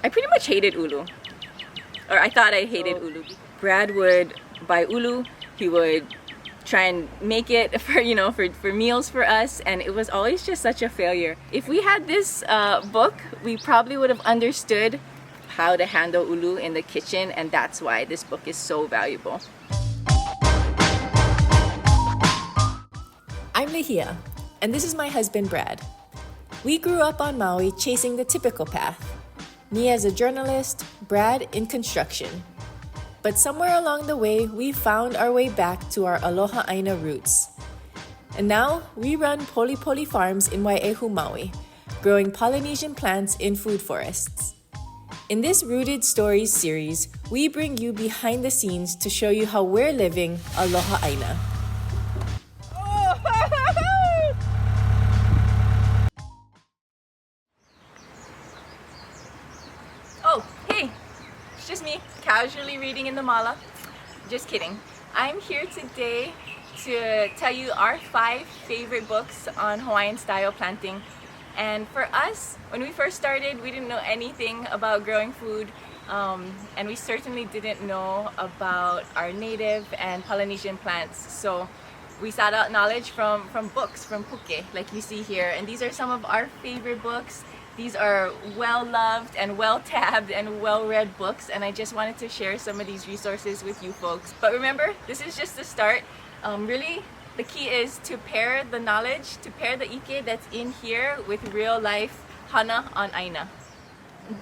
I pretty much hated ʻulu. Or I thought I hated ʻulu. Brad would buy ʻulu, he would try and make it for meals for us, and it was always just such a failure. If we had this book, we probably would have understood how to handle ʻulu in the kitchen, and that's why this book is so valuable. I'm Lehia, and this is my husband Brad. We grew up on Maui chasing the typical path. Me as a journalist, Brad in construction. But somewhere along the way, we found our way back to our Aloha ʻāina roots. And now, we run Polipoli Farms in Waiʻehu, Maui, growing Polynesian plants in food forests. In this Rooted Stories series, we bring you behind the scenes to show you how we're living Aloha ʻāina. Oh, hey! It's just me, casually reading in the mala. Just kidding. I'm here today to tell you our 5 favorite books on Hawaiian style planting. And for us, when we first started, we didn't know anything about growing food, and we certainly didn't know about our native and Polynesian plants. So we sought out knowledge from books, from Puke, like you see here. And these are some of our favorite books. These are well-loved and well-tabbed and well-read books, and I just wanted to share some of these resources with you folks. But remember, this is just the start. Really, the key is to pair the knowledge, to pair the ʻike that's in here with real-life Hana on Āina.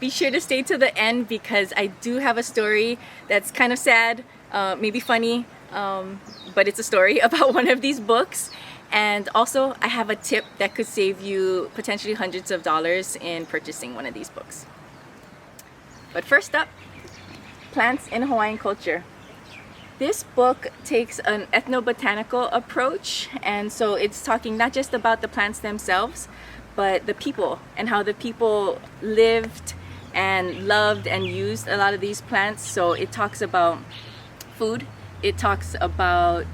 Be sure to stay to the end because I do have a story that's kind of sad, maybe funny, but it's a story about one of these books. And also, I have a tip that could save you potentially hundreds of dollars in purchasing one of these books. But first up, plants in Hawaiian culture. This book takes an ethnobotanical approach, and so it's talking not just about the plants themselves, but the people and how the people lived and loved and used a lot of these plants. So it talks about food, it talks about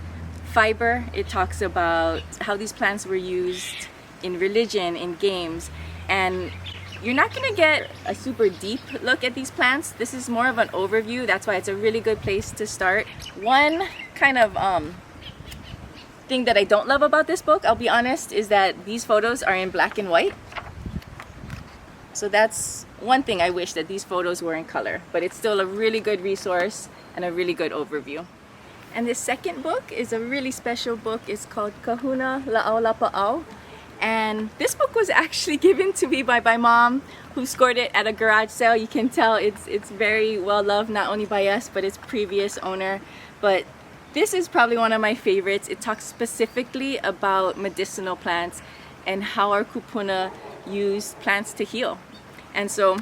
fiber, it talks about how these plants were used in religion, in games, and you're not going to get a super deep look at these plants. This is more of an overview. That's why it's a really good place to start. One kind of thing that I don't love about this book, I'll be honest, is that these photos are in black and white. So that's one thing I wish, that these photos were in color, but it's still a really good resource and a really good overview. And this second book is a really special book. It's called Kahuna, Lāʻau, Lapaʻau. And this book was actually given to me by my mom, who scored it at a garage sale. You can tell it's very well loved, not only by us, but its previous owner. But this is probably one of my favorites. It talks specifically about medicinal plants and how our kupuna use plants to heal. And so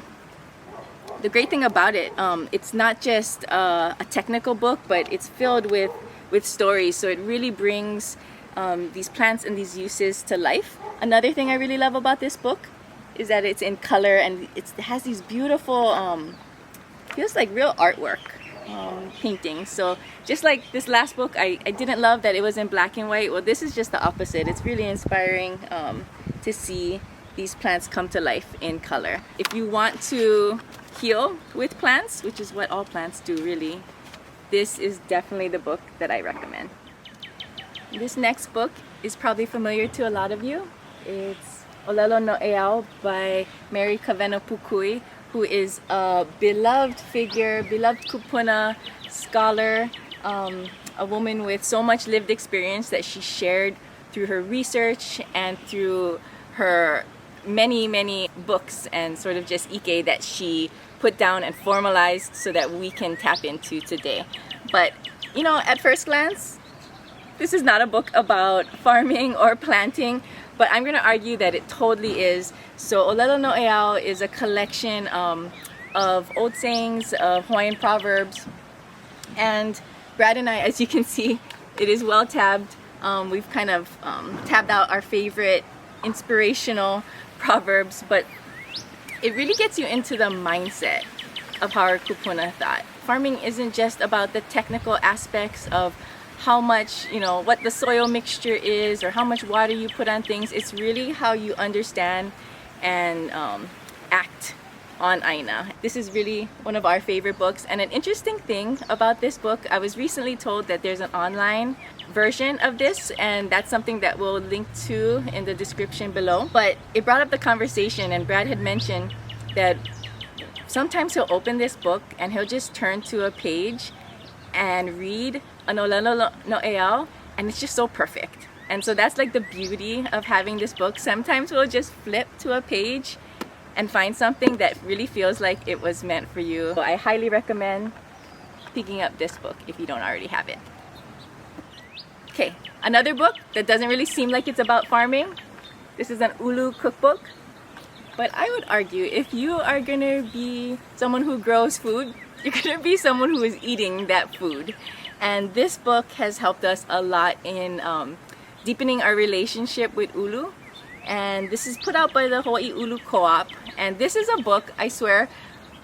the great thing about it, it's not just a technical book, but it's filled with stories. So it really brings these plants and these uses to life. Another thing I really love about this book is that it's in color, and it has these beautiful, feels like real artwork paintings. So just like this last book, I didn't love that it was in black and white. Well, this is just the opposite. It's really inspiring to see these plants come to life in color. If you want to heal with plants, which is what all plants do really, this is definitely the book that I recommend. This next book is probably familiar to a lot of you. It's ʻŌlelo Noʻeau by Mary Kawena Pukui, who is a beloved figure, beloved kupuna, scholar, a woman with so much lived experience that she shared through her research and through her many books and sort of just ʻike that she put down and formalized so that we can tap into today. But, you know, at first glance, this is not a book about farming or planting, but I'm going to argue that it totally is. So ʻŌlelo Noʻeau is a collection of old sayings, of Hawaiian proverbs, and Brad and I, as you can see, it is well tabbed. We've kind of tabbed out our favorite inspirational proverbs, but it really gets you into the mindset of how our kupuna thought. Farming isn't just about the technical aspects of how much, you know, what the soil mixture is or how much water you put on things. It's really how you understand and act on Āina. This is really one of our favorite books, and an interesting thing about this book, I was recently told that there's an online version of this, and that's something that we'll link to in the description below. But it brought up the conversation, and Brad had mentioned that sometimes he'll open this book and he'll just turn to a page and read an ʻŌlelo Noʻeau, and it's just so perfect. And so that's like the beauty of having this book. Sometimes we'll just flip to a page and find something that really feels like it was meant for you. So I highly recommend picking up this book if you don't already have it. Okay, another book that doesn't really seem like it's about farming. This is an ʻUlu cookbook. But I would argue if you are gonna be someone who grows food, you're gonna be someone who is eating that food. And this book has helped us a lot in deepening our relationship with ʻulu. And this is put out by the Hawaii ʻulu Co-op. And this is a book, I swear,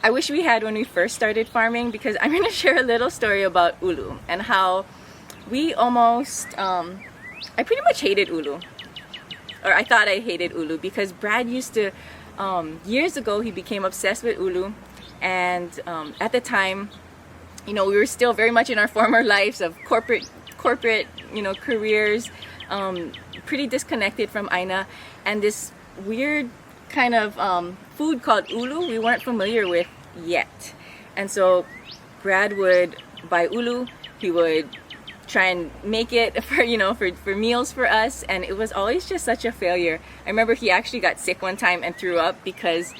I wish we had when we first started farming, because I'm gonna share a little story about ʻulu and how we almost, I pretty much hated ʻulu. Or I thought I hated ʻulu because Brad used to, years ago he became obsessed with ʻulu, and at the time, you know, we were still very much in our former lives of corporate, you know, careers, pretty disconnected from Āina, and this weird kind of food called ʻulu we weren't familiar with yet. And so Brad would buy ʻulu, he would try and make it for, you know, for meals for us, and it was always just such a failure. I remember he actually got sick one time and threw up because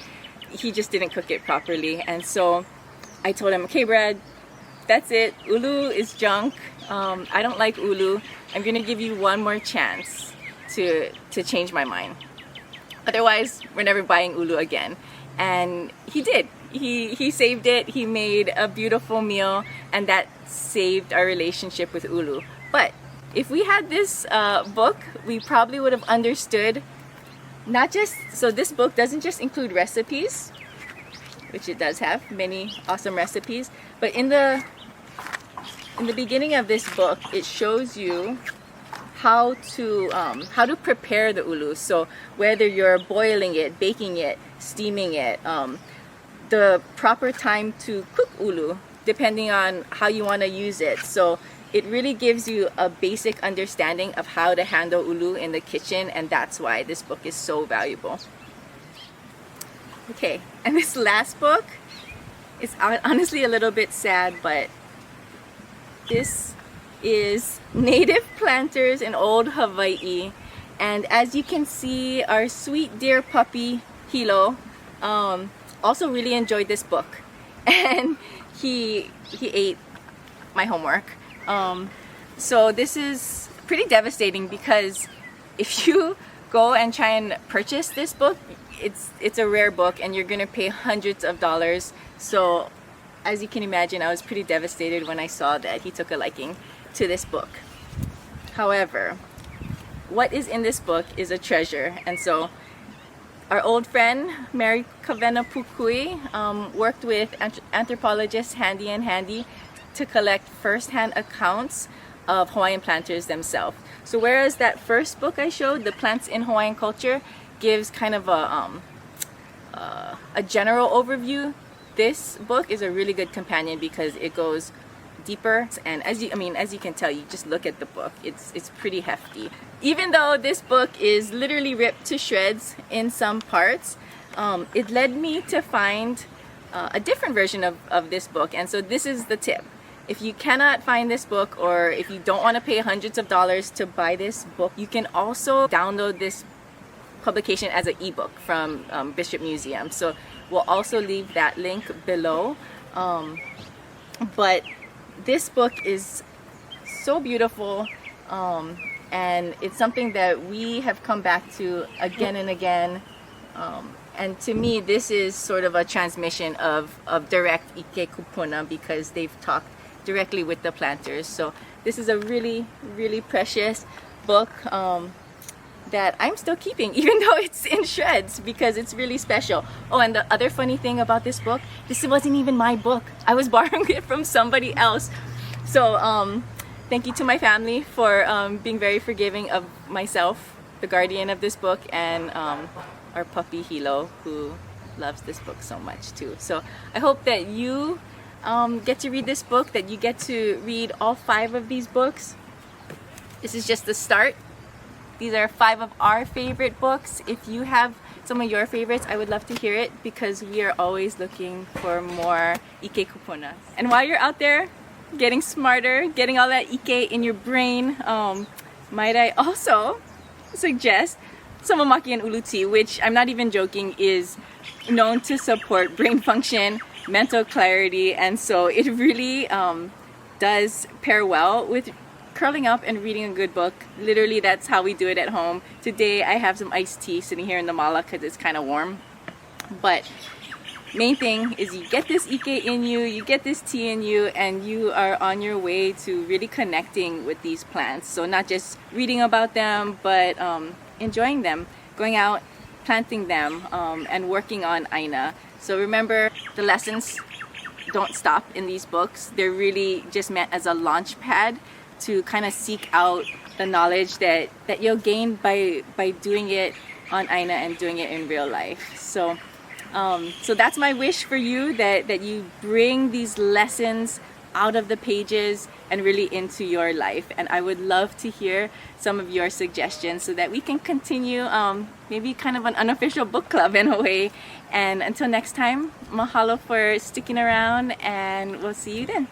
he just didn't cook it properly. And so I told him, okay Brad, that's it, ʻulu is junk, I don't like ʻulu, I'm gonna give you one more chance to change my mind. Otherwise, we're never buying ʻulu again. And he did. He saved it, he made a beautiful meal, and that saved our relationship with ʻulu. But if we had this book, we probably would have understood, not just, so this book doesn't just include recipes, which it does have many awesome recipes, but in the beginning of this book, it shows you how to prepare the ʻulu. So whether you're boiling it, baking it, steaming it, the proper time to cook ʻulu, depending on how you want to use it. So it really gives you a basic understanding of how to handle ʻulu in the kitchen, and that's why this book is so valuable. Okay, and this last book is honestly a little bit sad, but this is Native Planters in Old Hawaii. And as you can see, our sweet dear puppy Hilo also really enjoyed this book, and he ate my homework. So this is pretty devastating because if you go and try and purchase this book, it's a rare book and you're gonna pay hundreds of dollars. So as you can imagine, I was pretty devastated when I saw that he took a liking to this book. However, what is in this book is a treasure, and so our old friend Mary Kawena Pukui worked with anthropologists Handy and Handy to collect first-hand accounts of Hawaiian planters themselves. So whereas that first book I showed, The Plants in Hawaiian Culture, gives kind of a general overview, this book is a really good companion because it goes deeper, and as you can tell, you just look at the book, it's pretty hefty. Even though this book is literally ripped to shreds in some parts, it led me to find a different version of this book. And so this is the tip: if you cannot find this book, or if you don't want to pay hundreds of dollars to buy this book, you can also download this publication as an ebook from Bishop Museum. So we'll also leave that link below. But this book is so beautiful, and it's something that we have come back to again and again. And to me, this is sort of a transmission of direct ʻike kupuna, because they've talked directly with the planters. So this is a really, really precious book that I'm still keeping, even though it's in shreds, because it's really special. Oh, and the other funny thing about this book, this wasn't even my book. I was borrowing it from somebody else. So thank you to my family for being very forgiving of myself, the guardian of this book, and our puppy Hilo, who loves this book so much too. So I hope that you get to read this book, that you get to read all 5 of these books. This is just the start. These are 5 of our favorite books. If you have some of your favorites, I would love to hear it, because we are always looking for more ʻike kupuna. And while you're out there getting smarter, getting all that ʻike in your brain, might I also suggest some Maki and ʻulu tea, which I'm not even joking is known to support brain function, mental clarity, and so it really does pair well with curling up and reading a good book. Literally, that's how we do it at home. Today I have some iced tea sitting here in the mala because it's kind of warm. But main thing is you get this ʻike in you, you get this tea in you, and you are on your way to really connecting with these plants. So not just reading about them, but enjoying them, going out, planting them, and working on ʻāina. So remember, the lessons don't stop in these books. They're really just meant as a launch pad to kind of seek out the knowledge that you'll gain by doing it on ʻāina and doing it in real life. So so that's my wish for you, that you bring these lessons out of the pages and really into your life. And I would love to hear some of your suggestions so that we can continue maybe kind of an unofficial book club in a way. And until next time, mahalo for sticking around, and we'll see you then.